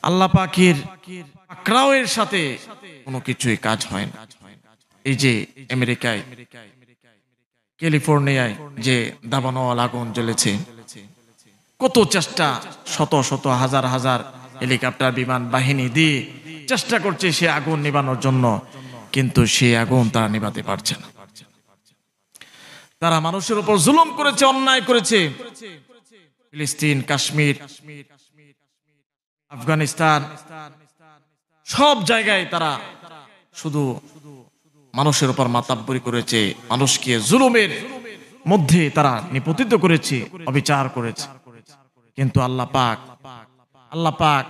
আল্লাহ পাকের পাকড়াওয়ের সাথে কোনো কিছুই কাজ হয় না। এই যে আমেরিকায় ক্যালিফোর্নিয়ায় যে দাবানল আগুন জ্বলেছে, কত চেষ্টা, শত শত হাজার হাজার হেলিকপ্টার বিমান বাহিনী দিয়ে চেষ্টা করছে সে আগুন নিভানোর জন্য, কিন্তু সেই আগুন তারা নিভাতে পারছে না। তারা মানুষের উপর জুলুম করেছে, অন্যায় করেছে। ফিলিস্তিন, কাশ্মীর, আফগানিস্তান, সব জায়গায় তারা শুধু মানুষের উপর মাতাব্বরি করেছে, মানুষকে জুলুমের মধ্যে তারা নিপতিত করেছে, অবিচার করেছে। কিন্তু আল্লাহ পাক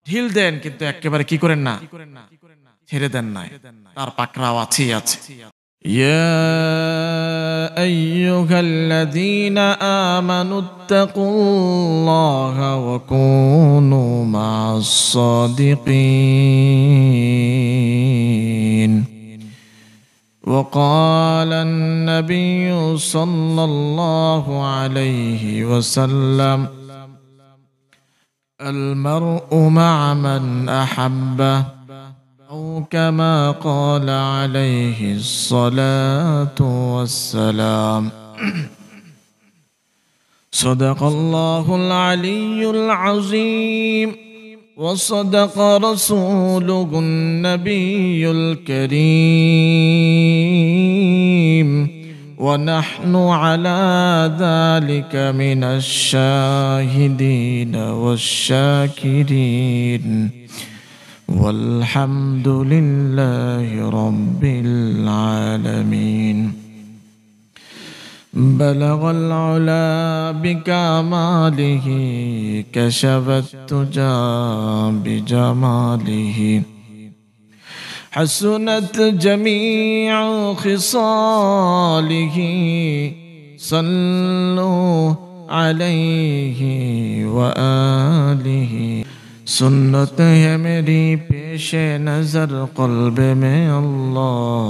ঢিল দেন, কিন্তু একেবারে কি করেন না, ছেড়ে দেন নাই, তার পাকড়াও আছেই আছে। يا أيها الذين آمنوا اتقوا الله وكونوا مع الصادقين. وقال النبي صلى الله عليه وسلم المرء مع من أحبه، أو كما قال عليه الصلاة والسلام. صدق الله العلي العظيم، وصدق رسوله النبي الكريم، ونحن على ذلك من الشاهدين والشاكرين، والحمد لله رب العالمين. بلغ العلا بكماله، كشف التجى بجماله، حسنت جميع خصاله، صلوا عليه وآله. सुन्नत है मेरी पेशे नजर कल्ब में अल्लाह,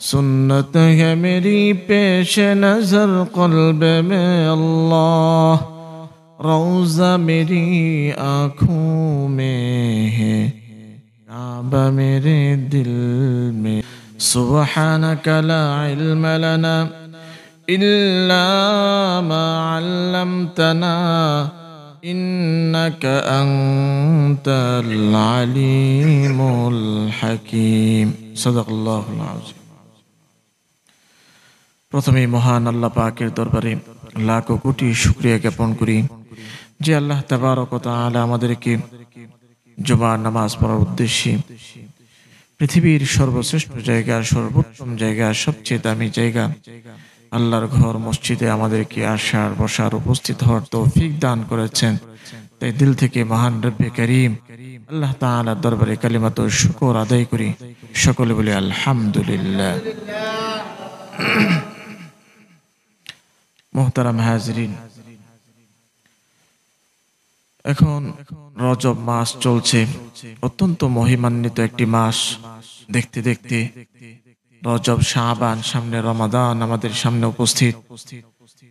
सुन्नत है मेरी पेशे नजर कल्ब में अल्लाह, रौज़ा मेरी आँखों में है, काबा मेरे दिल में। सुब्हानक ला इल्म लना इल्ला मा अल्लमतना, إنك أنت العليم الحكيم. صدق الله العظيم. প্রথমে মহান আল্লাহ পাকের দরবারে লাখো কোটি শুকরিয়া জ্ঞাপন করি যে আল্লাহ তাবারক ওয়া তাআলা আমাদেরকে জুমার নামাজ পড়ার উদ্দেশ্যে পৃথিবীর সর্বশ্রেষ্ঠ জায়গা, সর্বোত্তম জায়গা, সবচেয়ে দামি জায়গা আল্লাহর ঘর মসজিদে আমাদেরকে আসার, বসার, উপস্থিত হওয়ার তৌফিক দান করেছেন। তাই দিল থেকে মহান রব্বে কারীম আল্লাহ তাআলার দরবারে কালিমাতুল শুকর আদায় করি। সকলে বলি আলহামদুলিল্লাহ। মুহতারাম হাজিরিন, এখন রজব মাস চলছে, অত্যন্ত মহিমান্বিত একটি মাস। দেখতে দেখতে রজব, শাবান, সামনে রমাদান আমাদের সামনে উপস্থিত।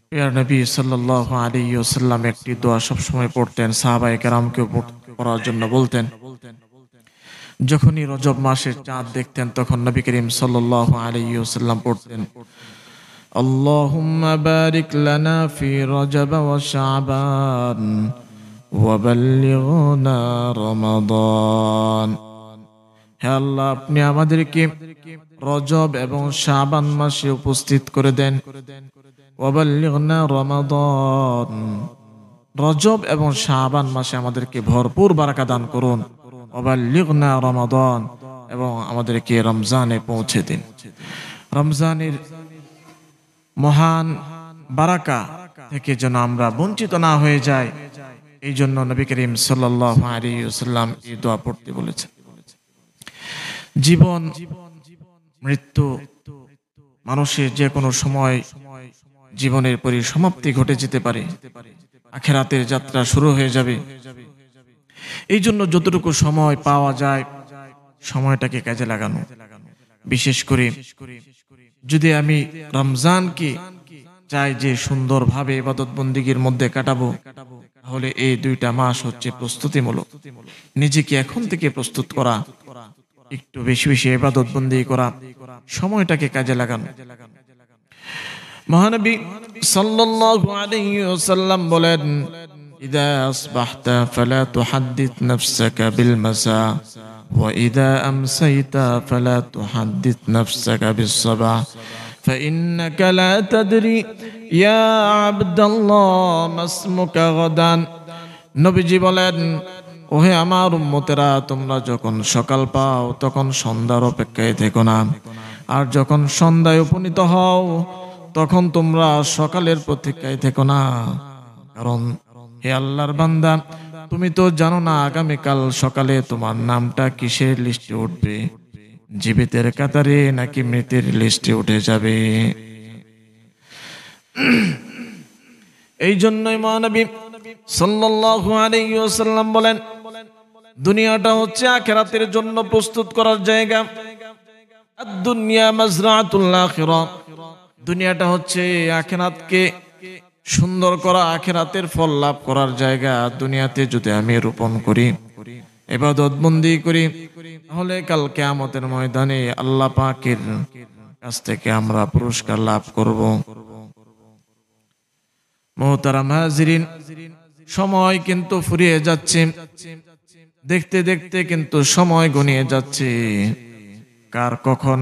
প্রিয় নবী সাল্লাল্লাহু আলাইহি ওয়াসাল্লাম একটি দোয়া সব সময় পড়তেন, সাহাবায়ে কেরামকে পড়ার জন্য বলতেন। যখনই রজব মাসের চাঁদ দেখতেন তখন নবী করিম সাল্লাল্লাহু আলাইহি ওয়াসাল্লাম পড়তেন, আল্লাহুম্মা বারিক লানা ফি রজব ওয়া শাবান ওয়া বাল্লিগনা রমাদান। হে আল্লাহ, আপনি আমাদেরকে রজব এবং শাবান মাসে উপস্থিত করে দেন। ওয়াবাল্লিগনা রমাদান, রজব এবং শাবান মাসে আমাদেরকে ভরপুর বারাকা দান করুন। ওয়াবাল্লিগনা রমাদান, এবং আমাদেরকে রমজানে পৌঁছে দিন। রমজানের মহান বারাকা থেকে যেন আমরা বঞ্চিত না হয়ে যাই, এই জন্য নবী করিম সাল্লাল্লাহু আলাইহি ওয়াসাল্লাম এই দোয়া পড়তে বলেছেন। জীবন, মৃত্যু, মানুষের যে কোনো সময় জীবনের পরিসমাপ্তি ঘটে যেতে পারে, আখিরাতের যাত্রা শুরু হয়ে যাবে। এই জন্য যতটুকু সময় পাওয়া যায় সময়টাকে কাজে লাগানো। বিশেষ করে যদি আমি রমজানকে চাই যে সুন্দরভাবে ইবাদত বন্দিগির মধ্যে কাটাবো, তাহলে এই 2টা মাস হচ্ছে প্রস্তুতিমূলক। নিজেকে এখন থেকে প্রস্তুত করা, একটু বেশি বেশি ইবাদত বন্দেগী করা, সময়টাকে কাজে লাগানো। মহানবী সাল্লাল্লাহু আলাইহি ওয়াসাল্লাম বলেন, ইদা আসবাহতা ফালা তুহাদ্দিস নাফসাকা বিল মাসা ওয়া ইদা আমসাইতা ফালা তুহাদ্দিস নাফসাকা বিস সাবাহ فإنك لا تدري يا عبد الله ما اسمك غدا। নবীজি বলেন, ওহে আমার উম্মতেরা, তোমরা যখন সকাল পাও তখন সন্ধ্যার অপেক্ষায় থেকো না, আর যখন সন্ধ্যায় উপনীত হও তখন তোমরা সকালের প্রতীক্ষায় থেকো না। কারণ হে আল্লাহর বান্দা, তুমি তো জানো না আগামীকাল সকালে তোমার নামটা কিসের লিস্টে উঠবে, জীবিতের কাতারে নাকি মৃতের লিস্টে উঠে যাবে। এই জন্যই মহানবী সাল্লাল্লাহু আলাইহি ওয়াসাল্লাম বলেন, দুনিয়াটা হচ্ছে আখিরাতের জন্য প্রস্তুত করার জায়গা। আদ-দুনিয়া মাজরাতুল আখিরাহ, দুনিয়াটা হচ্ছে আখিরাতকে সুন্দর করা, আখিরাতের ফল লাভ করার জায়গা। দুনিয়াতে যদি আমি রোপণ করি, ইবাদত বন্দেগী করি, তাহলে কাল কিয়ামতের ময়দানে আল্লাহ পাকের কাছ থেকে আমরা পুরস্কার লাভ করব। মুহতারাম হাজিরিন, সময় কিন্তু ফুরিয়ে যাচ্ছে, দেখতে দেখতে কিন্তু সময় গনিয়ে যাচ্ছে। কার কখন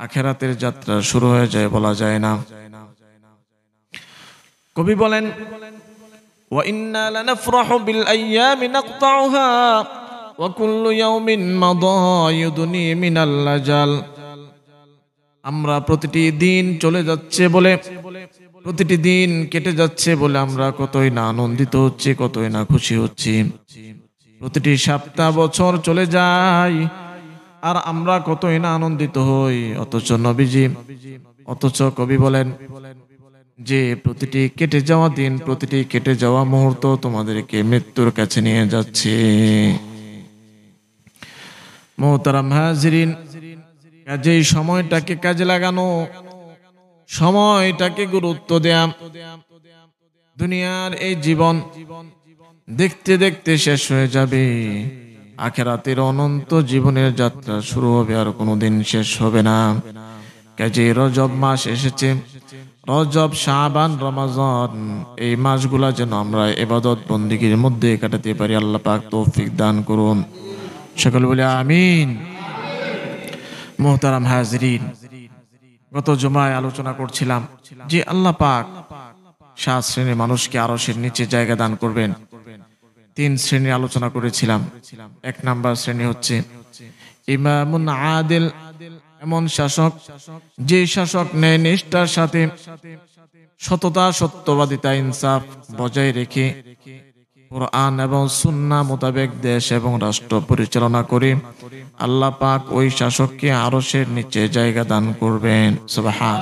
আখিরাতের যাত্রা শুরু হয়ে যায় বলা যায় না। কবি বলেন, ওয়া ইন্না লানাফরাহু বিল আইয়ামি নাকতাউহা ওয়া কুল্লু ইয়াউমিন মাদা ইউদনি মিনাল আজাল। আমরা প্রতিটি দিন চলে যাচ্ছে বলে, প্রতিটি দিন কেটে যাচ্ছে বলে আমরা কতই না আনন্দিত হচ্ছি, কতই না খুশি হচ্ছি। প্রতিটি সপ্তাহ বছর চলে যায় আর আমরা কতই না আনন্দিত হই। অথচ কবি বলেন যে প্রতিটি কেটে যাওয়া দিন, প্রতিটি কেটে যাওয়া মুহূর্ত তোমাদেরকে মৃত্যুর কাছে নিয়ে যাচ্ছে। মুহতারাম হাজিরিন, কাজেই সময়টাকে কাজে লাগানো, সময়টাকে গুরুত্ব দেয়া। দুনিয়ার এই জীবন দেখতে দেখতে শেষ হয়ে যাবে, আখিরাতের অনন্ত জীবনের যাত্রা শুরু হবে, আর কোনোদিন শেষ হবে না। কাজেই রজব মাস এসেছে, রজব, শাবান, রমজান, এই মাসগুলা যেন আমরা ইবাদত বন্দেগীর মধ্যে কাটাতে পারি। আল্লাহ পাক তৌফিক দান করুন, সকলে বলে আমিন। মুহতারাম হাজিরিন, গত জুমায় আলোচনা করছিলাম যে আল্লাহ পাক 7 শ্রেণীর মানুষকে আরশের নিচে জায়গা দান করবেন। 3 শ্রেণীর আলোচনা করেছিলাম। 1 নাম্বার শ্রেণী হচ্ছে ইমামুন আদিল, এমন শাসক যে শাসক ন্যায় নিষ্ঠার সাথে সততা, সত্যবাদিতা, ইনসাফ বজায় রেখে কুরআন এবং সুন্নাহ মোতাবেক দেশ এবং রাষ্ট্র পরিচালনা করে আল্লাহ পাক ওই শাসককে আরশের নিচে জায়গা দান করবেন। সুবহান।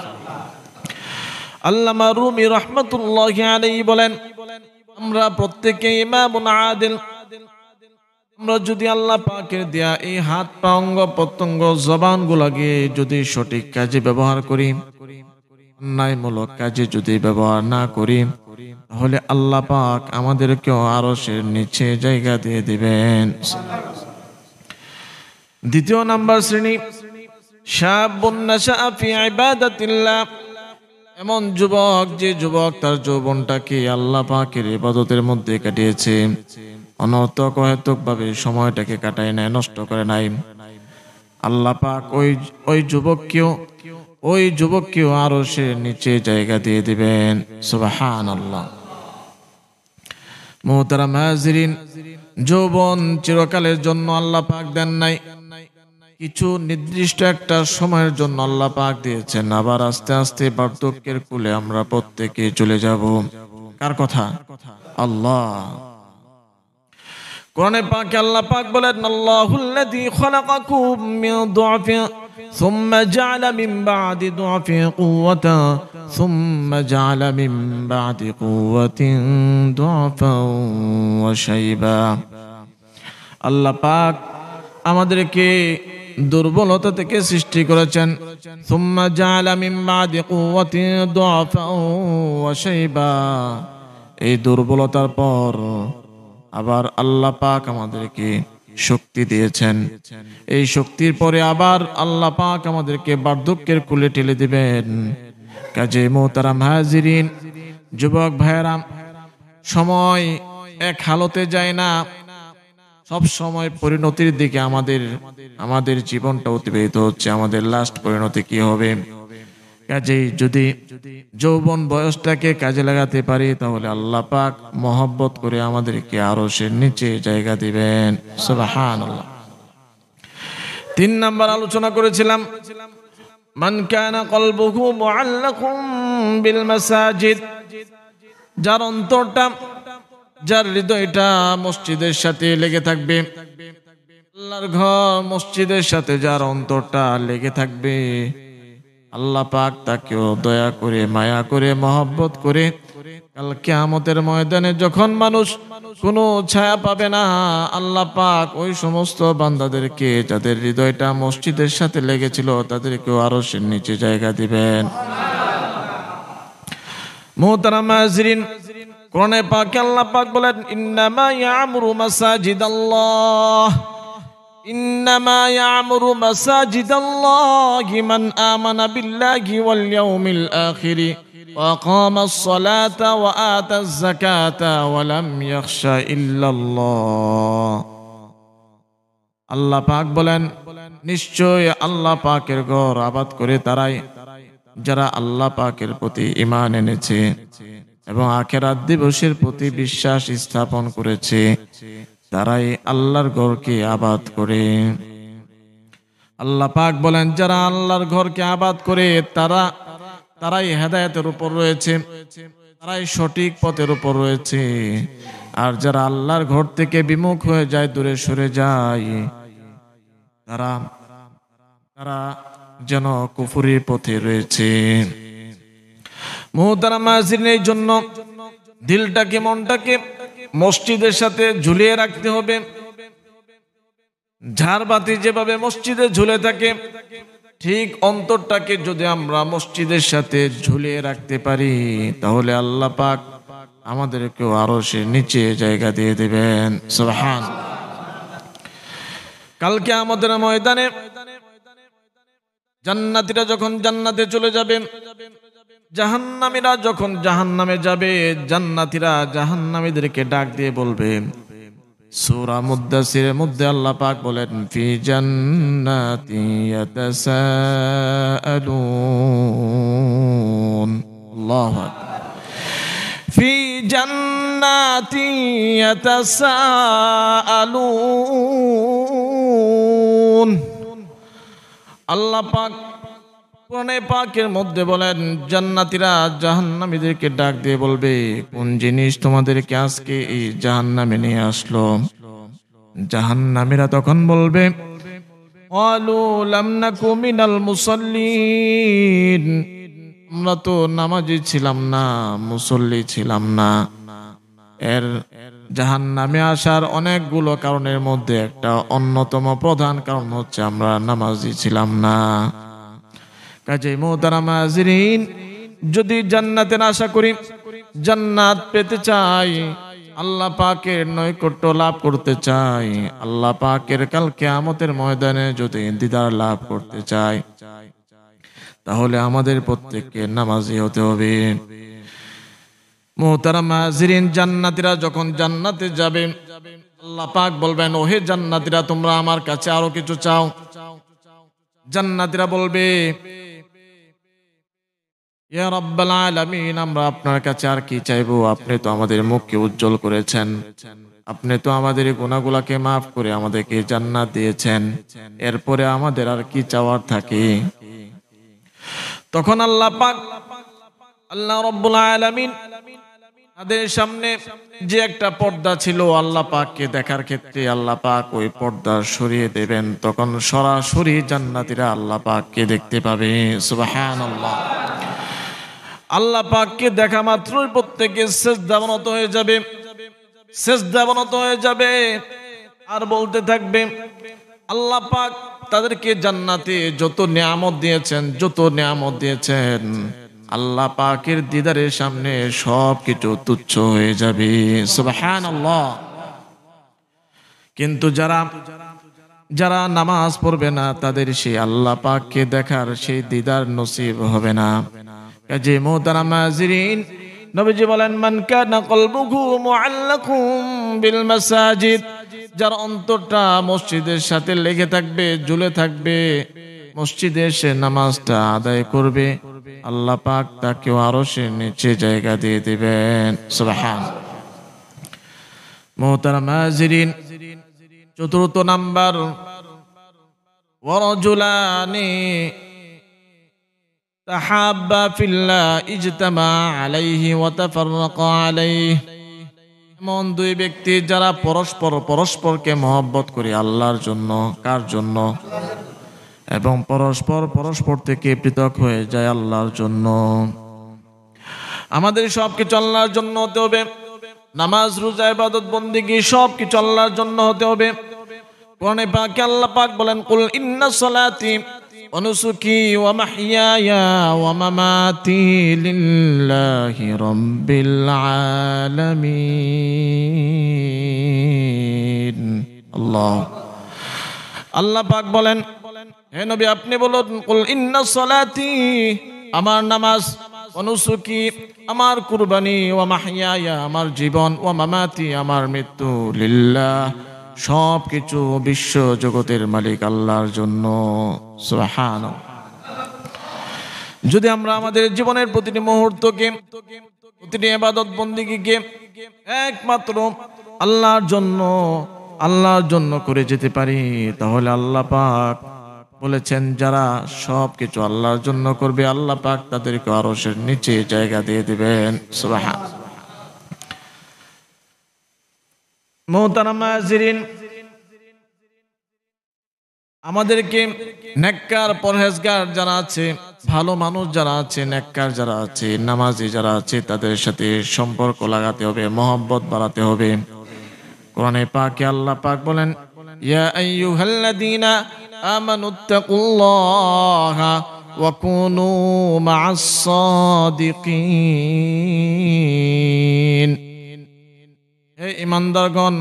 আল্লামা রুমি রাহমাতুল্লাহি আলাইহি বলেন, আমরা প্রত্যেকে ইমামুন আদিল। আমরা যদি আল্লাহ পাকের দেয়া এই হাত পা, অঙ্গ প্রত্যঙ্গ, জবানগুলোকে যদি সঠিক কাজে ব্যবহার করি, অন্যায়মূলক কাজে যদি ব্যবহার না করি, তাহলে আল্লাহ পাক আমাদেরকেও আরশের নিচে জায়গা দিয়ে দিবেন। 2 নাম্বার শ্রেণী শাবুন নাশা ফি ইবাদাতিল্লাহ, এমন যুবক যে যুবক তার যৌবনটাকে আল্লাহ পাকের ইবাদতের মধ্যে কাটিয়েছে, অনর্থক অহেতুক ভাবে সময়টাকে কাটায় নাই, নষ্ট করে নাই। আল্লাহ পাক ওই যুবককেও আরশের নিচে জায়গা দিয়ে দিবেন। সুবহানাল্লাহ। মুহতারাম হাজিরিন, যৌবন চিরকালের জন্য আল্লাহ পাক দেন নাই, কিছু নির্দিষ্ট একটা সময়ের জন্য আল্লাহ পাক দিয়েছেন। আবার আস্তে আস্তে বার্ধক্যের কুলে আমরা প্রত্যেকে চলে যাব। কার কথা? আল্লাহ। কোরআনে পাকে আল্লাহ পাক বলেন, আল্লাহুল্লাযী খালাকাকুম মিন দুআফিন সুম্মা জাআলা মিন বা'দি দুআফিন কুওয়াতান সুম্মা জাআলা মিন বা'দি কুওয়াতিন দুআফান ওয়া শাইবা। আল্লাহ পাক আমাদেরকে দুর্বলতা থেকে সৃষ্টি করেছেন। সুম্মা জাআলা মিন বা'দি কুওয়াতিন দুআফান ওয়া শাইবা, এই দুর্বলতার পর আবার আল্লাহ পাক আমাদেরকে শক্তি দিয়েছেন। এই শক্তির পরে আবার আল্লাহ পাক আমাদেরকে বার্ধক্যের কুলে ঠেলে দিবেন। কাজে মোহতারাম হাজিরিন, যুবক ভাইয়েরা, সময় এক হালতে যায় না, সব সময় পরিণতির দিকে আমাদের জীবনটা অতিবাহিত হচ্ছে। আমাদের লাস্ট পরিণতি কি হবে? কাজেই যদি যৌবন বয়সটাকে কাজে লাগাতে পারি তাহলে আল্লাহ পাক মহব্বত করে আমাদেরকে আরশের নিচে জায়গা দিবেন। সুবহানাল্লাহ। 3 নাম্বার আলোচনা করেছিলাম, মান কানা কলবুহু মুআল্লাকুম বিল মাসাজিদ, যার অন্তরটা, যার হৃদয়টা মসজিদের সাথে লেগে থাকবে, আল্লাহর ঘর মসজিদের সাথে যার অন্তরটা লেগে থাকবে, আল্লাহ পাক তাকেও দয়া করে, মায়া করে, মহব্বত করে কাল কিয়ামতের ময়দানে যখন মানুষ কোনো ছায়া পাবে না, আল্লাহ পাক ওই সমস্ত বান্দাদেরকে যাদের হৃদয়টা মসজিদের সাথে লেগেছিল তাদেরকেও আরশের নিচে জায়গা দিবেন। মুহতারাম হাজিরিন, কোরআনে পাকে আল্লাহ পাক বলেন, ইন্নামা ইয়ামুরু মাসাজিদাল্লাহ, ইন্নামা ইয়ামুরু মাসাজিদাল্লাহি মান আমানা বিল্লাহি ওয়াল ইয়াউমিল আখির ওয়া আকামাস সালাতা ওয়া আতাজ যাকাতা ওয়া লাম ইয়াখশা ইল্লাল্লাহ। আল্লাহ পাক বলেন, নিশ্চয় আল্লাহ পাকের ঘর আবাদ করে তারাই যারা আল্লাহ পাকের প্রতি ঈমান এনেছে এবং আখিরাত দিবসের প্রতি বিশ্বাস স্থাপন করেছে, তারাই আল্লাহর ঘরকে আবাদ করে। আল্লাহ পাক বলেন, যারা আল্লাহর ঘরকে আবাদ করে তারাই হেদায়েতের উপর রয়েছে, তারাই সঠিক পথের উপর রয়েছে। আর যারা আল্লাহর ঘর থেকে বিমুখ হয়ে যায়, দূরে সরে যায়, তারা যেন কুফরির পথে রয়েছে। মুহতারাম হাজিরিন, এই জন্য দিলটাকে, মনটাকে মসজিদের সাথে ঝুলিয়ে রাখতে হবে। ঝাড়বাতি যেভাবে মসজিদে ঝুলে থাকে, ঠিক অন্তরটাকে যদি আমরা মসজিদের সাথে ঝুলিয়ে রাখতে পারি তাহলে আল্লাহ পাক আমাদেরকেও আরশের নিচে জায়গা দিয়ে দেবেন। সুবহান। কালকে আমাদের ময়দানে জান্নাতীরা যখন জান্নাতে চলে যাবে, জাহান্নামীরা যখন জাহান্নামে যাবে, জান্নাতীরা জাহান্নামীদেরকে ডাক দিয়ে বলবে, সূরা মুদ্দাসিরের মধ্যে আল্লাহ পাক বলেন, ফি জান্নাতি ইয়াতাসাআলুন, আল্লাহু আকবার, ফি জান্নাতি ইয়াতাসাআলুন। আল্লাহ পাক কোরআনে পাকের মধ্যে বলেন, জান্নাতীরা জাহান্নামীদেরকে ডাক দিয়ে বলবে, কোন জিনিস তোমাদেরকে আজকে এই জাহান্নামে নিয়ে আসলো? জাহান্নামীরা তখন বলবে, ক্বালু লাম নাকু মিনাল মুসাল্লিন, আমরা তো নামাজি ছিলাম না, মুসল্লি ছিলাম না। এর জাহান্নামে আসার অনেকগুলো কারণের মধ্যে একটা অন্যতম প্রধান কারণ হচ্ছে আমরা নামাজি ছিলাম না। কাজেই মুহতারাম হাজিরিন, যদি জান্নাতের আশা করি, জান্নাত পেতে চাই, আল্লাহ পাকের নৈকট্য লাভ করতে চাই, আল্লাহ পাকের কাল কিয়ামতের ময়দানে যদি দিদার লাভ করতে চাই, তাহলে আমাদের প্রত্যেককে নামাজি হতে হবে। মুহতারাম হাজিরিন, জান্নাতীরা যখন জান্নাতে যাবে, আল্লাহ পাক বলবেন, ওহে জান্নাতীরা, তোমরা আমার কাছে আরো কিছু চাও। জান্নাতীরা বলবে, ইয়া রাব্বাল আলামিন, আমরা আপনার কাছে আর কি চাইবো? আপনি তো আমাদের মুখকে উজ্জ্বল করেছেন, আপনি তো আমাদের গুনাহগুলোকে মাফ করে আমাদেরকে জান্নাত দিয়েছেন, এরপরে আমাদের আর কি চাওয়ার থাকে? তখন আল্লাহ পাক, আল্লাহ রাব্বুল আলামিন তাদের সামনে যে একটা পর্দা ছিল আল্লাহ পাককে দেখার ক্ষেত্রে, আল্লাহ পাক ওই পর্দা সরিয়ে দেবেন। তখন সরাসরি জান্নাতীরা আল্লাহ পাককে দেখতে পাবে। সুবহানাল্লাহ। আল্লাহ পাককে দেখা মাত্রই প্রত্যেকে সিজদাবনত হয়ে যাবে, সিজদাবনত হয়ে যাবে আর বলতে থাকবে, আল্লাহ পাক তাদেরকে জান্নাতে যত নিয়ামত দিয়েছেন, যত নিয়ামত দিয়েছেন, আল্লাহ পাকের দিদারের সামনে সবকিছু তুচ্ছ হয়ে যাবে। সুবহানাল্লাহ। কিন্তু যারা নামাজ পড়বে না তাদের সেই আল্লাহ পাককে দেখার সেই দিদার নসিব হবে না। কাজে মুহতারাম হাজিরিন, নবীজি বলেন, মান কানা কলবুহু মুআল্লাকুম বিল মাসাজিদ, যার অন্তরটা মসজিদের সাথে লেগে থাকবে, ঝুলে থাকবে, মসজিদে এসে নামাজটা আদায় করবে, আল্লাহ পাক তাকে আরশের নিচে জায়গা দিয়ে দিবেন। সুবহানাল্লাহ। মুহতারাম হাজিরিন, চতুর্থ নাম্বার, ওয়ারাজুলানি তাহাব্বা ফিল্লাহ ইজতামা আলাইহি ওয়া তাফাররাকা আলাইহি, এমন দুই ব্যক্তি যারা পরস্পরকে মহব্বত করে আল্লাহর জন্য, কার জন্য, এবং পরস্পর থেকে পৃথক হয়ে যায় আল্লাহর জন্য। আমাদের সবকিছু আল্লাহর জন্য হতে হবে। নামাজ, রোজা, ইবাদত, বন্দেগী সবকিছু আল্লাহর জন্য হতে হবে। কোরআনে পাকে আল্লাহ পাক বলেন, কুল ইন্না সলাতি ওয়া নুসুকি ওয়া মাহইয়ায়া ওয়া মামাতি লিল্লাহি রাব্বিল আলামিন। আল্লাহ পাক বলেন, হে নবী আপনি বলুন, কুল ইন্না সলাতি, আমার নামাজ, ওয়া নুসুকি, আমার কুরবানি, ওয়া মাহইয়ায়া, আমার জীবন, ওয়া মামাতি, আমার মৃত্যু, লিল্লাহ, সবকিছু বিশ্ব জগতের মালিক আল্লাহর জন্য। সুবহানাল্লাহ। যদি আমরা আমাদের জীবনের প্রতিটি মুহূর্তকে, প্রতিটি ইবাদত বন্দেগীকে একমাত্র আল্লাহর জন্য করে যেতে পারি, তাহলে আল্লাহ পাক বলেছেন, যারা সবকিছু আল্লাহর জন্য করবে আল্লাহ পাক তাদেরকে আরশের নিচে জায়গা দিয়ে দিবেন। সুবহানাল্লাহ। মুহতারাম হাজিরিন, আমাদেরকে নেককার পরহেজগার যারা আছে, ভালো মানুষ যারা আছে, নেককার যারা আছে, নামাজি যারা আছে, তাদের সাথে সম্পর্ক লাগাতে হবে, মহব্বত বাড়াতে হবে। কোরআনে পাকে আল্লাহ পাক বলেন, ইয়া আইয়ুহাল্লাযীনা আমানুত্তাকুল্লাহা ওয়া কুনু মা'আস সাদিকিন। হে ঈমানদারগণ,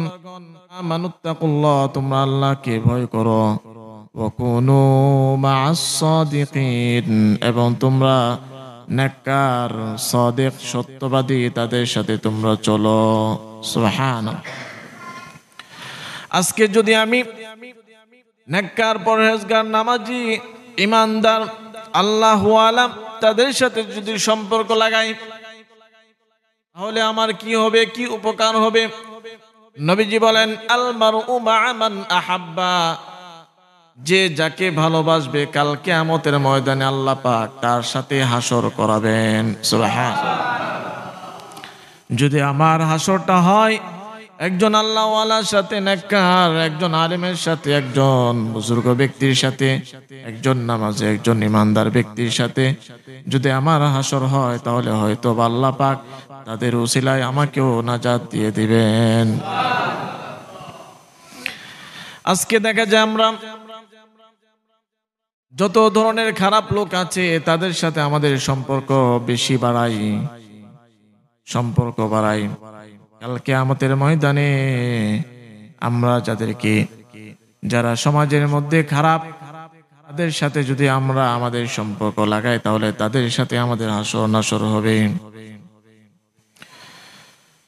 আমানুত্তাকুল্লাহ, তোমরা আল্লাহকে ভয় করো, ওয়া কুনু মা'আস সাদিকিন, এবং তোমরা নেককার, সাদিক, সত্যবাদী তাদের সাথে তোমরা চলো। সুবহানাল্লাহ। আজকে যদি আমি নেককার, পরহেজগার, নামাজি, ঈমানদার, আল্লাহু আলাম তাদের সাথে যদি সম্পর্ক লাগাই, তাহলে আমার কি হবে, কি উপকার হবে? নবীজি বলেন, আল মারউ মা'a মান আহাব্বা, যে যাকে ভালোবাসবে কাল কিয়ামতের ময়দানে আল্লাহ পাক তার সাথে হাসর করাবেন। সুবহানাল্লাহ। যদি আমার হাসরটা হয় একজন আল্লাহওয়ালার সাথে, নেককার একজন আলেমের সাথে, একজন বুজুর্গ ব্যক্তির সাথে, একজন নামাজি, একজন ঈমানদার ব্যক্তির সাথে যদি আমার হাসর হয়, তাহলে হয়তো আল্লাহ পাক তাদের উসিলায় আমাকেও নাজাত দিয়ে দিবেন। আজকে দেখা যায় আমরা যত ধরনের খারাপ লোক আছে তাদের সাথে আমাদের সম্পর্ক বেশি বাড়াই, সম্পর্ক বাড়াই। কাল কিয়ামতের ময়দানে আমরা যারা সমাজের মধ্যে খারাপ, তাদের সাথে যদি আমরা আমাদের সম্পর্ক লাগাই, তাহলে তাদের সাথে আমাদের হাসর নাসর হবে।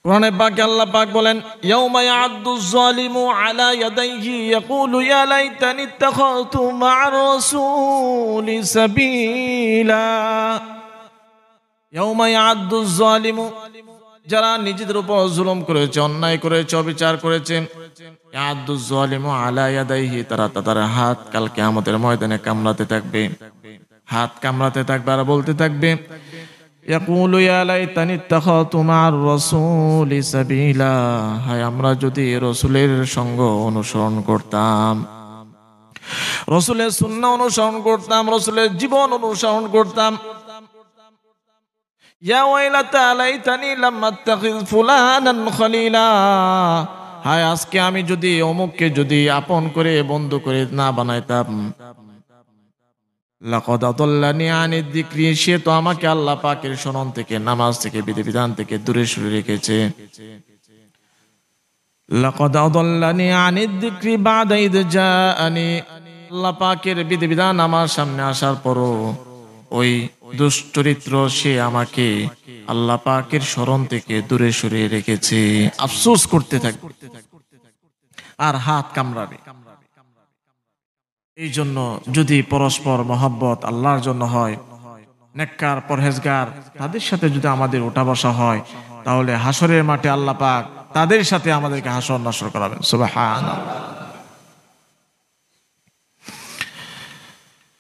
কোরআনে পাকে আল্লাহ পাক বলেন, ইয়াউমা ইয়া'আদ্দুয যালিমু আলা ইয়াদাইহি ইয়াকুলু ইয়া লাইতানি ইত্তাখাযতু মা'আর রাসূলি সাবিলা। ইয়াউমা ইয়া'আদ্দুয যালিমু, যারা নিজেদের উপর জুলুম করেছে, অন্যায় করেছে, অবিচার করেছে, ইয়া'আদ্দুয যালিমু আলা ইয়াদাইহি, তারা তাদের হাত কাল কিয়ামতের ময়দানে কামড়াতে থাকবে, হাত কামড়াতে থাকবে আর বলতে থাকবে, ইয়াকুলু ইয়া লাইতানি ইত্তাখাযতু মা'আর রাসূলি সাবিলা, হায় আমরা যদি রাসূলের সঙ্গ অনুসরণ করতাম, রাসূলের সুন্নাহ অনুসরণ করতাম, রাসূলের জীবন অনুসরণ করতাম। ইয়া ওয়াইলাতা লাইতানি লাম আত্তাখিয ফুলানান খলিলা, হায় আজকে আমি যদি অমুককে যদি আপন করে, বন্ধু করে না বানাইতাম। লাকাদ আদাল্লানি আনিদ যিকরি, সে তো আমাকে আল্লাহ পাকের স্মরণ থেকে, নামাজ থেকে, বিধিবিধান থেকে দূরে সরিয়ে রেখেছে। লাকাদ আদাল্লানি আনিদ যিকরি বাদা ইয জাআনি, আল্লাহ পাকের বিধিবিধান আমার সামনে আসার পরও ওই দুশ্চরিত্র সে আমাকে আল্লাহ পাকের স্মরণ থেকে দূরে সরিয়ে রেখেছে। আফসোস করতে থাকবে আর হাত কামড়াবে। এই জন্য যদি পরস্পর মহব্বত আল্লাহর জন্য হয়, নেককার পরহেজগার তাদের সাথে যদি আমাদের ওঠা বসা হয়, তাহলে হাসরের মাঠে আল্লাহ পাক তাদের সাথে আমাদেরকে হাসর নাসর করাবেন। সুবহানাল্লাহ।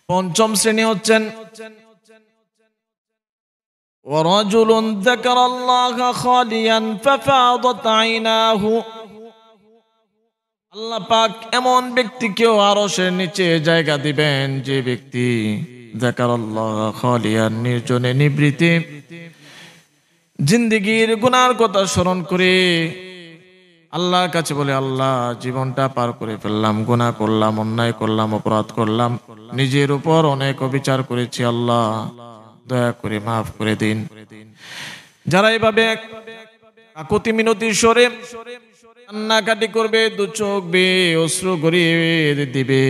পঞ্চম শ্রেণী হচ্ছেন ورجل ذكر الله خاليا ففاضت عيناه, আল্লাহ পাক এমন ব্যক্তিকেও আরশের নিচে জায়গা দিবেন যে ব্যক্তি যাকারাল্লাহ খালিয়ান, নির্জনে নিবৃতে জিন্দেগীর গুনার কথা স্মরণ করে আল্লাহর কাছে বলে, আল্লাহ জীবনটা পার করে ফেললাম, গুনাহ করলাম, অন্যায় করলাম, অপরাধ করলাম, নিজের উপর অনেক অবিচার করেছি, আল্লাহ দয়া করে মাফ করে দিন। যারা এভাবে কাকুতি মিনতির স্বরে কান্নাকাটি করবে, দু চোখ বেয়ে অশ্রু গড়িয়ে দিবে,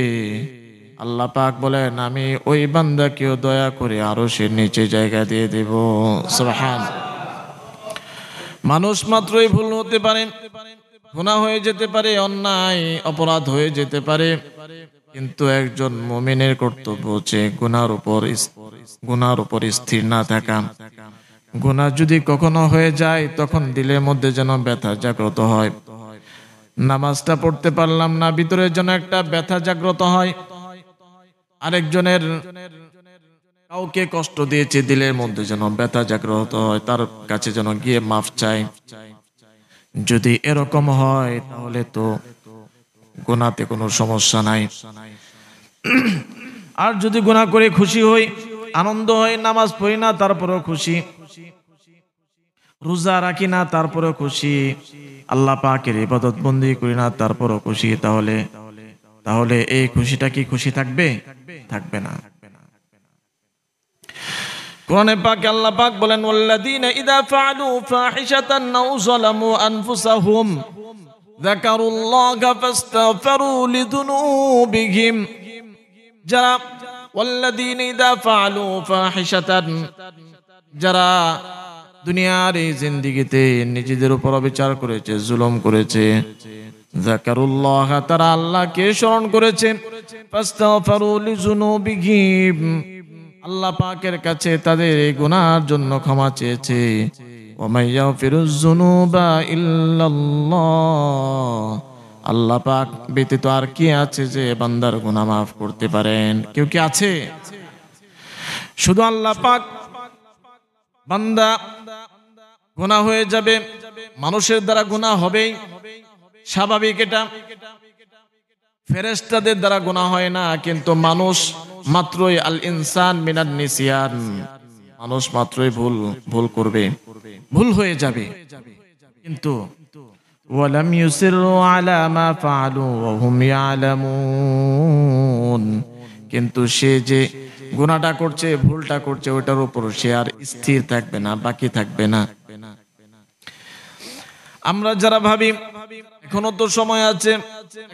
আল্লাহ পাক বলেন আমি ওই বান্দাকেও দয়া করে আরশের নিচে জায়গা দিয়ে দেব। সুবহানাল্লাহ। মানুষ মাত্রই ভুল হতে পারে, গুনাহ হয়ে যেতে পারে, অন্যায় অপরাধ হয়ে যেতে পারে, কিন্তু একজন মুমিনের কর্তব্য হচ্ছে গুনার উপর স্থির না থাকা। গুনাহ যদি কখনো হয়ে যায় তখন দিলের মধ্যে যেন ব্যথা জাগ্রত হয়। নামাজটা পড়তে পারলাম না, ভিতরে যেন একটা ব্যথা জাগ্রত হয়। আরেকজনের কাউকে কষ্ট দিয়েছে, দিলের মধ্যে যেন ব্যথা জাগ্রত হয়, তার কাছে যেন গিয়ে মাফ চাই। যদি এরকম হয় তাহলে তো গুনাহতে কোনো সমস্যা নাই। আর যদি গুনাহ করে খুশি হই, আনন্দ হয়, নামাজ পড়ি না তারপরেও খুশি, রোজা রাখি না তারপরেও খুশি, আল্লাহ পাকের ইবাদত বন্দেগী করি না তারপরেও খুশি, তাহলে এই খুশিটা কি খুশি থাকবে? থাকবে না। কোরআনে পাকে আল্লাহ পাক বলেন, ওয়াল্লাযীনা ইযা ফাআলু ফাহিশাতান আও যালামু আনফুসাহুম যাকারুল্লাহা ফাস্তাগফিরু লিযুনুবিহিম, যারা ওয়াল্লাযীনা ইযা ফাআলু ফাহিশাতান, যারা দুনিয়ার এই জিন্দেগিতে নিজেদের উপর অবিচার করেছে, জুলুম করেছে, যাকারুল্লাহ, তারা আল্লাহকে স্মরণ করেছে, ফাস্তাগফিরু লিযুনুবিহিম, আল্লাহ পাকের কাছে তাদের এই গুনাহর জন্য ক্ষমা চেয়েছে। ওয়া মাইয়াগফিরুয যুনুবা ইল্লাল্লাহ, আল্লাহ পাক ব্যতীত আর কি আছে যে বান্দার গুনাহ মাফ করতে পারেন? কেউ কি আছে? শুধু আল্লাহ পাক। বান্দা গুনাহ হয়ে যাবে, মানুষের দ্বারা গুনাহ হবেই, স্বাভাবিক এটা। ফেরেশতাদের দ্বারা গুনাহ হয় না, কিন্তু মানুষ মাত্রই আল ইনসান মিনান নিসিয়ান, মানুষ মাত্রই ভুল করবে, ভুল হয়ে যাবে। কিন্তু ওয়ালাম ইউসিরু আলা মা ফাআলু ওয়া হুম ইয়ালামুন, কিন্তু সে যে গুনাহটা করছে, ভুলটা করছে, ওটার উপর সে আর স্থির থাকবে না, বাকি থাকবে না। আমরা যারা ভাবি এখনো তো সময় আছে,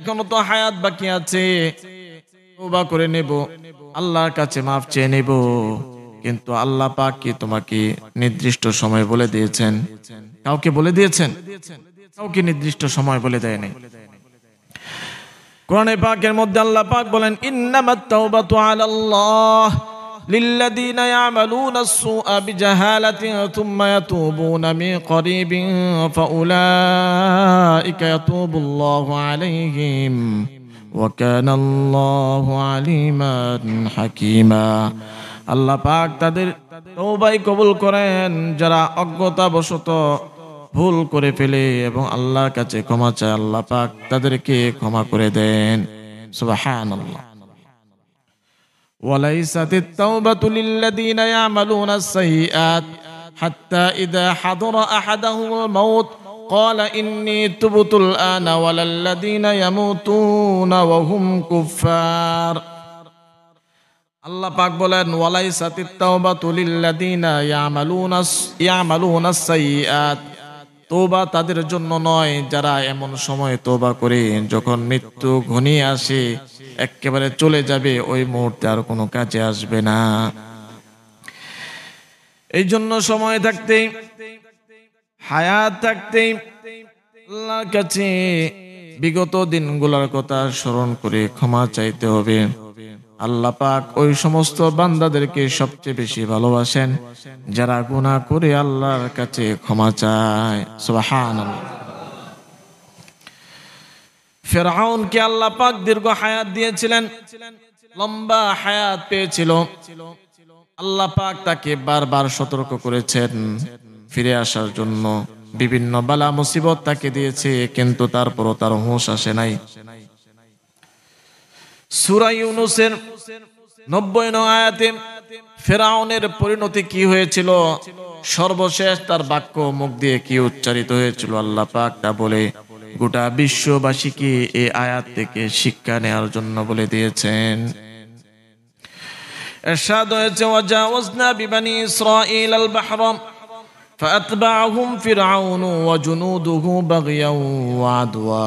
এখনো তো হায়াত বাকি আছে, তওবা করে নেব, আল্লাহর কাছে মাফ চেয়ে নেব, কিন্তু আল্লাহ পাক কি তোমাকে নির্দিষ্ট সময় বলে দিয়েছেন? কাউকে বলে দিয়েছেন? কাউকে নির্দিষ্ট সময় বলে দেয় নাই। কোরআনে পাকের মধ্যে আল্লাহ পাক বলেন, ইন্নামাত তাওবাতু আলাল্লাহ লিল্লাযীনা ইয়ামালুনাস সুআ বিজাহালাতিন থুম্মা ইয়াতুবুনা মিন করিবিন ফাউলাইকা ইয়াতুবুল্লাহু আলাইহিম ওয়া কানাল্লাহু আলিমান হাকীমা। আল্লাহ পাক তাদের তওবাই কবুল করেন যারা অজ্ঞতাবশত ভুল করে ফেলে এবং আল্লাহর কাছে ক্ষমা চায়, আল্লাহ পাক তাদেরকে ক্ষমা করে দেন। সুবহানাল্লাহ। ওয়ালাইসাতিত তাওবাতু লিল্লাযীনা ইয়ামালুনাস সাইয়্যাত হাত্তা ইযা হাদারা আহাদাহুমুল মাউত ক্বালা ইন্নী তুবতুল আনা ওয়ালাল্লাযীনা ইয়ামুতুনা ওয়া হুম কুফফার। আল্লাহ পাক বলেন ওয়ালাইসাতিত তাওবাতু লিল্লাযিনা ইয়ামালুনাস সাইয়্যাত, তওবা তাদের জন্য নয় যারা এমন সময় তওবা করে যখন মৃত্যু ঘনিয়ে আসে, একেবারে চলে যাবে, ওই মুহূর্তে আর কোনো কাজে আসবে না। এই জন্য সময় থাকতে, হায়াত থাকতে আল্লাহর কাছে বিগত দিনগুলোর কথা স্মরণ করে ক্ষমা চাইতে হবে। আল্লাহ পাক ওই সমস্ত বান্দাদেরকে সবচেয়ে বেশি ভালোবাসেন যারা গুনাহ করে আল্লাহর কাছে ক্ষমা চায়। সুবহানাল্লাহ। ফিরআউনকে আল্লাহ পাক দীর্ঘ হায়াত দিয়েছিলেন, লম্বা হায়াত পেয়েছিল। আল্লাহ পাক তাকে বারবার সতর্ক করেছেন ফিরে আসার জন্য, বিভিন্ন বালা মুসিবত তাকে দিয়েছে, কিন্তু তারপরও তার হুঁশ আসে নাই। সূরা ইউনূসের ৯০ নং আয়াতে ফিরআউনের পরিণতি কি হয়েছিল, সর্বশেষ তার বাক্য মুখ দিয়ে কি উচ্চারিত হয়েছিল, আল্লাহ পাক তা বলে গোটা বিশ্ববাসীকে এই আয়াত থেকে শিক্ষা নেওয়ার জন্য বলে দিয়েছেন। ইরশাদ হয়েছে ওয়াজাওয়াজনা বিবানি ইসরাঈল আল বাহরা ফাআতবাআহুম ফিরআউন ওয়া জুনুদুহু বাগয়াও ওয়া আদওয়া।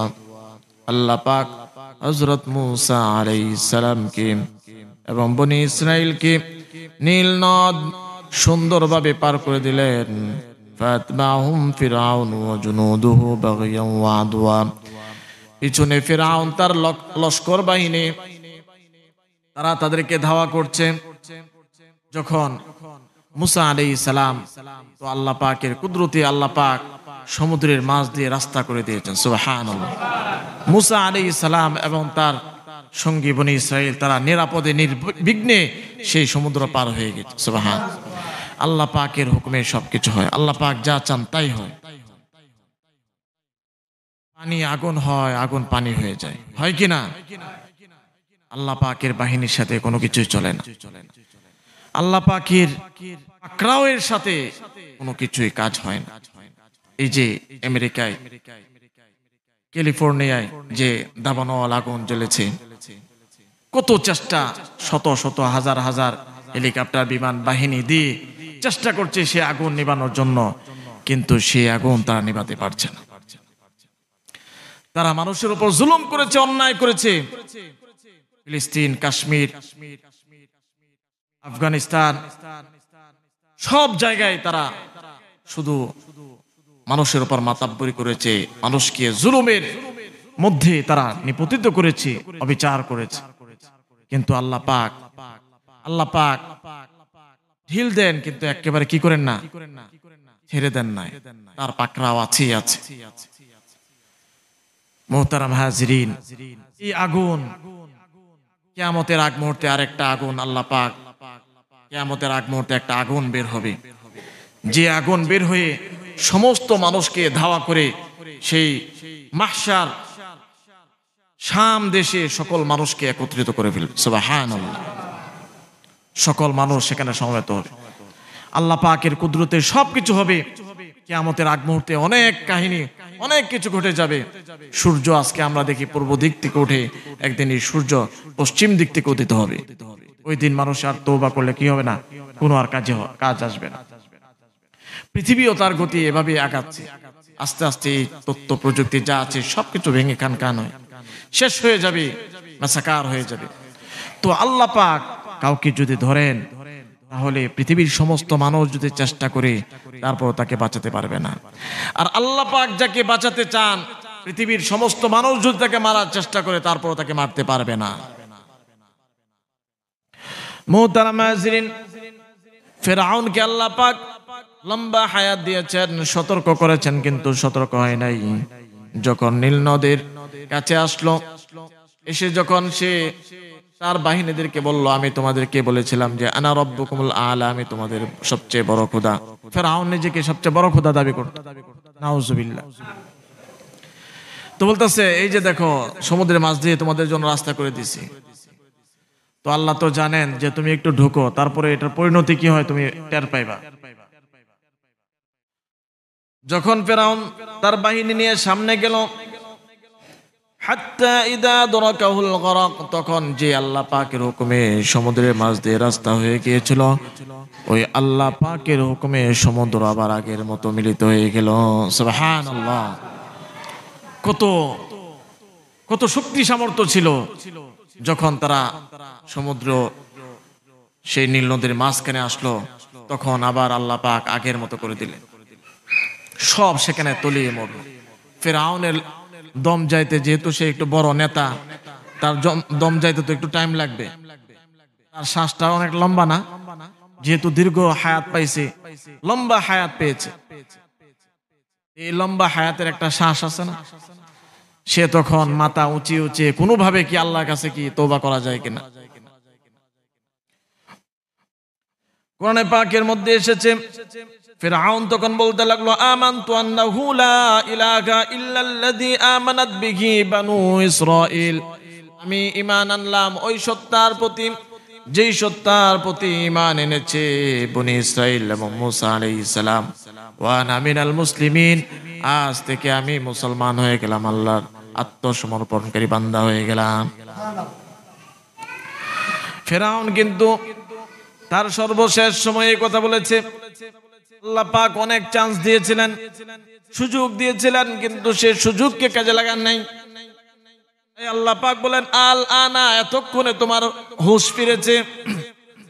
আল্লাহ পাক হযরত মূসা আলাইহিস সালামকে এবং বনি ইসরাইলকে নীল নদ সুন্দরভাবে পার করে দিলেন। ফাআতবাআহুম ফিরআউন ওয়া জুনুদুহু বাগয়াও ওয়া আদওয়া। পিছনে ফিরআউন তার লস্কর বাহিনী, তারা তাদেরকে ধাওয়া করছে। যখন মূসা আলাইহিস সালাম, তো আল্লাহ পাকের কুদরতে আল্লাহ পাক সমুদ্রের মাঝ দিয়ে রাস্তা করে দিয়েছেন। সুবহানাল্লাহ। মূসা আলাইহিস সালাম এবং তার সঙ্গী বনি ইসরাইল তারা নিরাপদে নির্বিঘ্নে সেই সমুদ্র পার হয়ে গেছে। সুবহানাল্লাহ। আল্লাহ পাকের হুকুমে সবকিছু হয়, আল্লাহ পাক যা চান তাই হয়। পানি আগুন হয়, আগুন পানি হয়ে যায়, হয় কি না? আল্লাহ পাকের বাহিনীর সাথে কোনো কিছুই চলে না। আল্লাহ পাকের পাকড়াওয়ের সাথে কোনো কিছুই কাজ হয় না। এই যে আমেরিকায় ক্যালিফোর্নিয়ায় যে দাবানল আগুন জ্বলেছে, কত চেষ্টা, শত শত হাজার হাজার হেলিকপ্টার বিমান বাহিনী দিয়ে চেষ্টা করছে সে আগুন নিভানোর জন্য, কিন্তু সে আগুন তারা নিভাতে পারছে না। তারা মানুষের উপর জুলুম করেছে, অন্যায় করেছে। ফিলিস্তিন, কাশ্মীর, আফগানিস্তান, সব জায়গায় তারা শুধু মানুষের উপর মাতাব্বরি করেছে, মানুষকে জুলুমের মধ্যে তারা নিপতিত করেছে, অবিচার করেছে। কিন্তু আল্লাহ পাক ঢিল দেন, কিন্তু একেবারে কি করেন না, ছেড়ে দেন নাই, তার পাকড়াও আছেই আছে। মুহতারাম হাজিরিন, এই আগুন কিয়ামতের আগ মুহূর্তে আরেকটা আগুন, আল্লাহ পাক কিয়ামতের আগ মুহূর্তে একটা আগুন বের হবে, যে আগুন বের হয়ে সমস্ত মানুষকে ধাওয়া করে সেই মাহশার শাম দেশে সকল মানুষকে একত্রিত করে ফেলবে। সুবহানাল্লাহ। সকল মানুষ সেখানে সমবেত হবে। আল্লাহ পাকের কুদরতে সবকিছু হবে। কিয়ামতের আগ মুহূর্তে অনেক কাহিনী, অনেক কিছু ঘটে যাবে। সূর্য আজকে আমরা দেখি পূর্ব দিক থেকে উঠে, একদিন এই সূর্য পশ্চিম দিক থেকে উদিত হবে। ওই দিন মানুষ আর তওবা করলে কি হবে না, কোনো আর কাজ আসবে না। পৃথিবীও তার গতি এভাবে আগাচ্ছে। আস্তে আস্তে এই তথ্য প্রযুক্তি যা আছে সবকিছু ভেঙে খান হয়, শেষ হয়ে যাবে, মাসাকার হয়ে যাবে। তো আল্লাহ পাক কাউকে যদি ধরেন, তাহলে পৃথিবীর সমস্ত মানুষ যদি চেষ্টা করে, তারপর তাকে বাঁচাতে পারবে না। আর আল্লাহ পাক যাকে বাঁচাতে চান, পৃথিবীর সমস্ত মানুষ যদি তাকে মারার চেষ্টা করে, তারপর তাকে মারতে পারবে না। মুহতারাম হাজিরিন, ফিরআউনকে আল্লাহ পাক লম্বা হায়াত দিয়েছেন, সতর্ক করেছেন, কিন্তু সতর্ক হয় নাই। যখন নীল নদের কাছে আসলো, এসে যখন সে তার বাহিনীদেরকে বলল, আমি তোমাদেরকে বলেছিলাম যে আনা রব্বুকুমুল আলা, আমি তোমাদের সবচেয়ে বড় খোদা। ফিরআউন নিজেকে সবচেয়ে বড় খোদা দাবি করত। নাউজুবিল্লাহ। তো বলতেছে, এই যে দেখো সমুদ্রের মাঝ দিয়ে তোমাদের জন্য রাস্তা করে দিছি। তো আল্লাহ তো জানেন যে তুমি একটু ঢুকো, তারপরে এটার পরিণতি কি হয় তুমি টের পাইবা। যখন ফিরআউন তার বাহিনী নিয়ে সামনে গেল, হাত্তা ইদা দরাকাহুল গরাক, তখন যে আল্লাহ পাকের হুকুমে সমুদ্রের মাঝ দিয়ে রাস্তা হয়ে গিয়েছিল, ওই আল্লাহ পাকের হুকুমে সমুদ্র আবার আগের মতো মিলিত হয়ে গেল। সুবহানাল্লাহ। কত কত শক্তি সামর্থ্য ছিল যখন তারা সমুদ্র সেই নীল নদীর মাঝখানে আসলো, তখন আবার আল্লাহ পাক আগের মতো করে দিলেন, সব সেখানে তলিয়ে মরল। ফিরআউনের দম যাইতে, যেহেতু সে একটু বড় নেতা, তার দম যাইতে তো একটু টাইম লাগবে, তার শ্বাসটা অনেক লম্বা না, যেহেতু দীর্ঘ হায়াত পাইছে, লম্বা হায়াত পেয়েছে, এই লম্বা হায়াতের একটা শ্বাস আছে না, সে তখন মাথা উঁচিয়ে উঁচিয়ে কোনোভাবে কি আল্লাহর কাছে কি তওবা করা যায় কিনা। কোরআনে পাকের মধ্যে এসেছে, ফিরআউন তখন বলতে লাগলো, আমানতু আন্নাহু লা ইলাহা ইল্লাল্লাযী আমানাত বিহি বানু ইসরাঈল, আমি ঈমান আনলাম ওই সত্তার প্রতি, যেই সত্তার প্রতি ঈমান এনেছে বনি ইসরাঈল এবং মূসা আলাইহিস সালাম, ওয়া আনা মিনাল মুসলিমিন, আজ থেকে আমি মুসলমান হয়ে গেলাম, আল্লাহর আত্মসমর্পণকারী বান্দা হয়ে গেলাম। ফিরআউন কিন্তু তার সর্বশেষ সময়ে কথা বলেছে। আল্লাহ পাক অনেক চান্স দিয়েছিলেন, সুযোগ দিয়েছিলেন, কিন্তু সে সুযোগকে কাজে লাগান নাই। আল্লাহ পাক বলেন, আল আনা, এতক্ষণে তোমার হুঁশ ফিরেছে,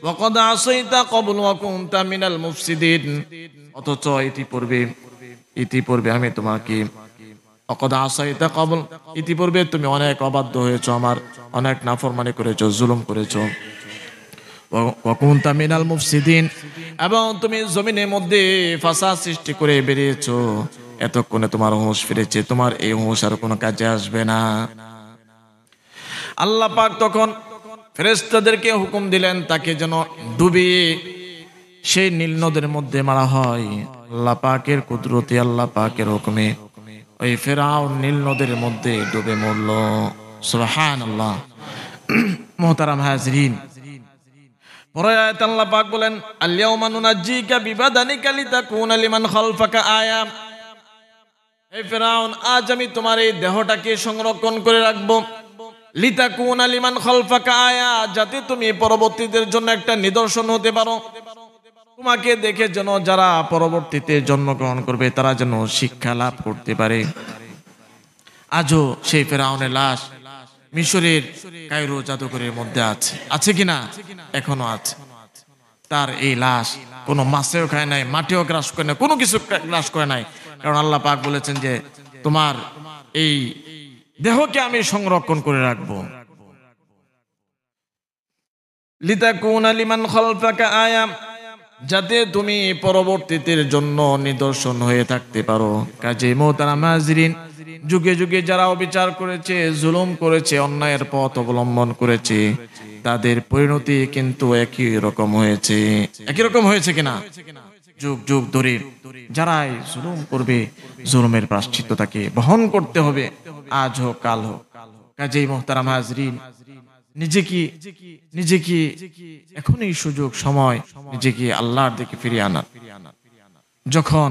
ওয়াকাদ আসাইতা ক্বাবলু ওয়া কুনতা মিনাল মুফসিদিন, অথচ ইতিপূর্বে আমি তোমাকে, ওয়াকাদ আসাইতা ক্বাবল, ইতিপূর্বে তুমি অনেক অবাধ্য হয়েছো, আমার অনেক নাফরমানি করেছো, জুলুম করেছো, ওয়া কুনতা মিনাল মুফসিদিন, এবং তুমি জমিনের মধ্যে ফাসাদ সৃষ্টি করে বেরিয়েছো, এতক্ষণে তোমার হুঁশ ফিরেছে, তোমার এই হুঁশ আর কোনো কাজে আসবে না। আল্লাহ পাক তখন ফেরেশতাদেরকে হুকুম দিলেন তাকে যেন ডুবিয়ে সেই নীল নদের মধ্যে মারা হয়। আল্লাহ পাকের কুদরতে, আল্লাহ পাকের হুকুমে ওই ফিরআউন নীল নদের মধ্যে ডুবে মরল। সুবহানাল্লাহ। মুহতারাম হাজরিন, পরে আয়াতে আল্লাহ পাক বলেন, আল-ইয়াওমা নুনাজ্জিকা বিবাদানিকা লিতাকুনা লিমান খালফাকা আয়া, হে ফিরআউন, আজ আমি তোমার এই দেহটাকে সংরক্ষণ করে রাখবো, লিতাকুনা লিমান খালফাকা আয়া, যাতে তুমি পরবর্তীদের জন্য একটা নিদর্শন হতে পারো, তোমাকে দেখে যেন যারা পরবর্তীতে জন্মগ্রহণ করবে তারা যেন শিক্ষা লাভ করতে পারে। আজও সেই ফিরআউনের লাশ মিশরের কায়রো জাদুঘরের মধ্যে আছে কিনা? এখনো আছে। তার এই লাশ কোনো মাছেও খায় নাই, মাটিও গ্রাস করে নাই, কোনো কিছু গ্রাস করে নাই, কারণ আল্লাহ পাক বলেছেন যে তোমার এই দেহকে আমি সংরক্ষণ করে রাখবো। লিতাকুনা লিমান খালফাকা আয়া, যাতে তুমি পরবর্তীদের জন্য নিদর্শন হয়ে থাকতে পারো। কাজে মুহতারাম হাজরিন, যুগে যুগে যারা অবিচার করেছে, জুলুম করেছে, অন্যায়ের পথ অবলম্বন করেছে, তাদের পরিণতি কিন্তু একই রকম হয়েছে। একই রকম হয়েছে কিনা? যুগ যুগ ধরে যারাই জুলুম করবে, জুলুমের প্রায়শ্চিত্ত তাকে বহন করতে হবে, আজ হোক কাল হোক। কাজেই মুহতারাম হাজরিন, নিজেকে এখনই সুযোগ, সময়, নিজেকে আল্লাহর দিকে ফিরিয়ে আনার। যখন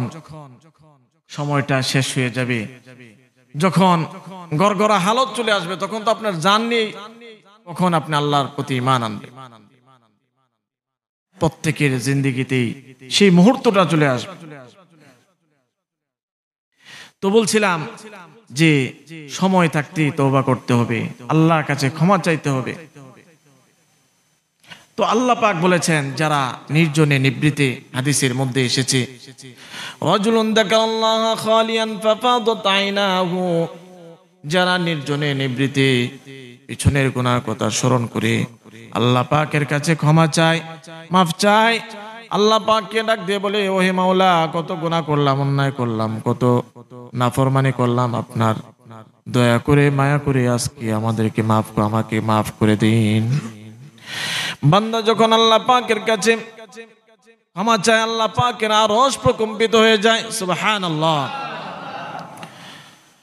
সময়টা শেষ হয়ে যাবে, যখন গড়গড়া হালত চলে আসবে, তখন তো আপনার জান নেই, তখন আপনি আল্লাহর প্রতি ঈমান আনবেন। প্রত্যেকের জিন্দেগিতেই সেই মুহূর্তটা চলে আসবে। তো বলছিলাম যে সময় থাকতে তওবা করতে হবে, আল্লাহর কাছে ক্ষমা চাইতে হবে। তো আল্লাহ পাক বলেছেন, যারা নির্জনে নিবৃতে, হাদিসের মধ্যে এসেছে, রাজুলুন যাকারাল্লাহ খালিয়ান ফাফাদাত আইনাহু, যারা নির্জনে নিবৃতে পিছনের গুনার কথা স্মরণ করে আল্লাহ পাকের কাছে ক্ষমা চায়, মাফ চায়, আল্লাহ পাককে ডাক দিয়ে বলে, ওহে মাওলা, কত গুনাহ করলাম, অন্যায় করলাম, কত নাফরমানি করলাম, আপনার দয়া করে মায়া করে আজকে আমাদেরকে আমাকে মাফ করে দিন। বান্দা যখন আল্লাহ পাকের কাছে ক্ষমা চায়, আল্লাহ পাকের আরশ প্রকম্পিত হয়ে যায়। সুবহানাল্লাহ।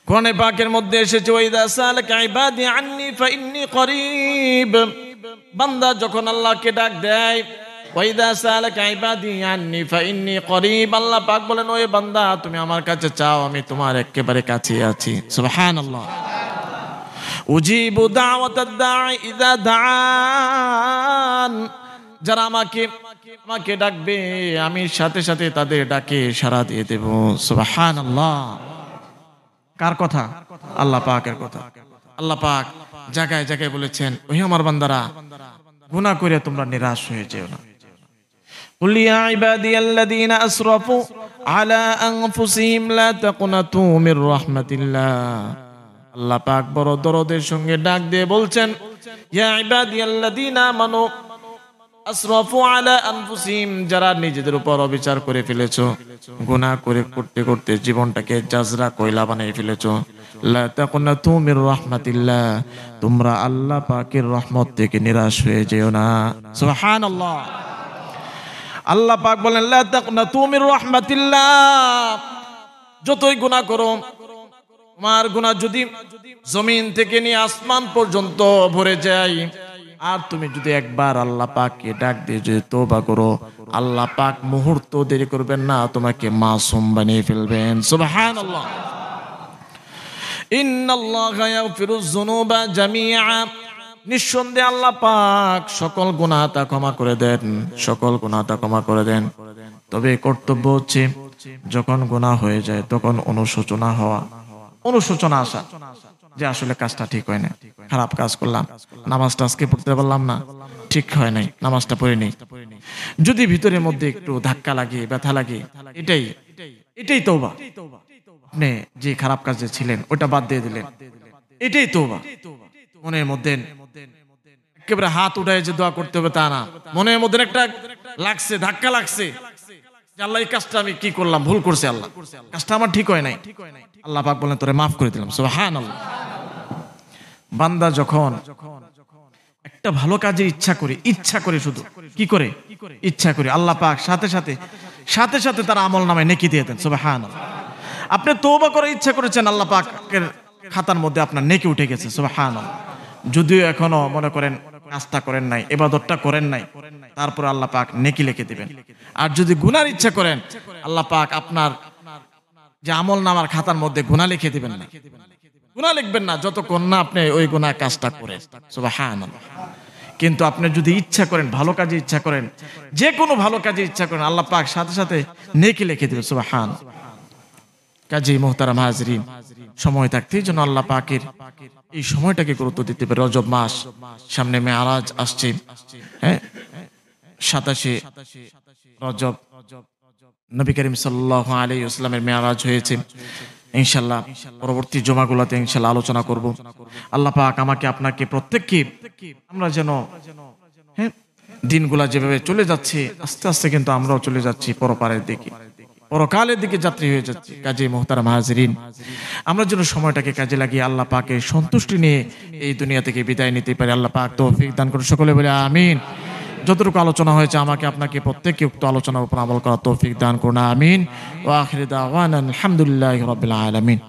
কোরআনে পাকের মধ্যে এসেছে, ওয়াইদা সালাকা ইবাদি আন্নী ফাইন্নী করিব, বান্দা যখন আল্লাহকে ডাক দেয়, ওয়াইদা সালাকা ইবাদি আন্নী ফাইন্নী করিব, আল্লাহ পাক বলেন, ওই বান্দা তুমি আমার কাছে চাও, আমি তোমার একেবারে কাছে আছি। সুবহানাল্লাহ। উজিবু দাওয়াতাদ দাঈ ইযা দাআন, যারা আমাকে ডাকবে আমি সাথে সাথে তাদের ডাকে সাড়া দিয়ে দেব। সুবহানাল্লাহ। কার কথা? আল্লাহ পাকের কথা। আল্লাহ পাক জায়গায় জায়গায় বলেছেন, ওহে আমার বান্দারা, গুনাহ করে তোমরা নিরাশ হয়ে যেও না। কুল ইয়া ইবাদিয়াল্লাযীনা আসরাফু আলা আনফুসিহিম লা তাকনাতু মির রাহমাতিল্লাহ। আল্লাহ পাক বড় দরদের সঙ্গে ডাক দিয়ে বলছেন, ইয়া ইবাদিয়াল্লাযীনা আমানু আসরাফু আলা আনফুসিহিম, যারা নিজেদের উপর অবিচার করে ফেলেছো, গুনাহ করে করতে করতে জীবনটাকে জাজরা কয়লা বানিয়ে ফেলেছো, লা তাকুনাতু মির রাহমাতিল্লাহ, তোমরা আল্লাহ পাকের রহমত থেকে নিরাশ হয়ে যেও না। সুবহানাল্লাহ। আল্লাহ পাক বলেন, লা তাকুনাতু মির রাহমাতিল্লাহ, যতই গুনাহ করো, তোমার গুনাহ যদি জমিন থেকে নিয়ে আসমান পর্যন্ত ভরে যায়, আর তুমি যদি একবার আল্লাহ পাককে ডাক দিয়ে যদি তওবা করো, আল্লাহ পাক মুহূর্ত দেরি করবেন না, তোমাকে মাসুম বানিয়ে ফেলবেন। সুবহানাল্লাহ। ইন্নাল্লাহা ইয়াগফিরুয যুনুবা জামিআ, নিঃসন্দেহে আল্লাহ পাক সকল গুনাহ তা ক্ষমা করে দেন, সকল গুনাহ তা ক্ষমা করে দেন। তবে কর্তব্য হচ্ছে যখন গুনাহ হয়ে যায় তখন অনুশোচনা আসা যে আসলে কাজটা ঠিক হয় না, খারাপ কাজ করলাম, নামাজটা আজকে পড়তে পারলাম না, ঠিক হয় নাই, নামাজটা পড়ে নেই। যদি ভিতরের মধ্যে একটু ধাক্কা লাগে, ব্যথা লাগে, এটাই তওবা। আপনি যে খারাপ কাজে ছিলেন ওটা বাদ দিয়ে দিলেন, এটাই তওবা। মনের মধ্যে একেবারে হাত উঠায় যে দোয়া করতে হবে তা না, মনের মধ্যে একটা লাগছে, ধাক্কা লাগছে যে আল্লাহ এই কাজটা আমি কি করলাম, ভুল করছে, আল্লাহ কাজটা আমার ঠিক হয় নাই, আল্লাহ পাক বলেন তোরে মাফ করে দিলাম। সুবহানাল্লাহ। বান্দা যখন একটা ভালো কাজে ইচ্ছা করে শুধু কি করে ইচ্ছা করে, আল্লাহ পাক সাথে সাথে তার আমল নামায় নেকি দিয়ে দেন। সুবহানাল্লাহ। আপনি তওবা করে ইচ্ছা করেছেন, আল্লাহ পাকের খাতার মধ্যে আপনার নেকি উঠে গেছে। সুবহানাল্লাহ। যদিও এখনো মনে করেন কাজটা করেন নাই, ইবাদতটা করেন নাই, তারপর আল্লাহ পাক নেকি লিখে দিবেন। আর যদি গুনার ইচ্ছা করেন, আল্লাহ পাক আপনার যে আমল নামার খাতার মধ্যে গুনাহ লিখে দিবেন না, গুনাহ লিখবেন না যতক্ষণ না আপনি ওই গুনাহ কাজটা করেন। সুবহানাল্লাহ। কিন্তু আপনি যদি ইচ্ছা করেন, ভালো কাজে ইচ্ছা করেন, যে কোনো ভালো কাজে ইচ্ছা করেন, আল্লাহ পাক সাথে সাথে নেকি লিখে দিবেন। সুবহানাল্লাহ। কাজী মুহতারাম হাজরিন, সময় থাকতেই যেন আল্লাহ পাকের এই সময়টাকে গুরুত্ব দিতে পারে। রজব মাস সামনে, মেয়ারাজ আসছে, হ্যাঁ 27 রজব নবী করিম সাল্লাল্লাহু আলাইহি ওয়াসাল্লামের মেয়ারাজ হয়েছে। ইনশাআল্লাহ পরবর্তী জুমাগুলোতে ইনশাআল্লাহ আলোচনা করব। আল্লাহ পাক আমাকে আপনাকে প্রত্যেককে, আমরা যেন দিনগুলা যেভাবে চলে যাচ্ছে আস্তে আস্তে কিন্তু আমরাও চলে যাচ্ছি পরপারের দিকে, পরকালের দিকে যাত্রী হয়ে যাচ্ছে। কাজী মুহতারাম হাজরিন, আমরা যেন সময়টাকে কাজে লাগিয়ে আল্লাহ পাকের সন্তুষ্টি নিয়ে এই দুনিয়া থেকে বিদায় নিতে পারি। আল্লাহ পাক তৌফিক দান করে। সকলে বলে আমিন। যতটুকু আলোচনা হয়েছে আমাকে আপনাকে প্রত্যেককে উক্ত আলোচনার উপর আমল করার তৌফিক দান করুন। আমিন। ওয়া আখিরু দাওয়ানা আলহামদুলিল্লাহি রাব্বিল আলামিন।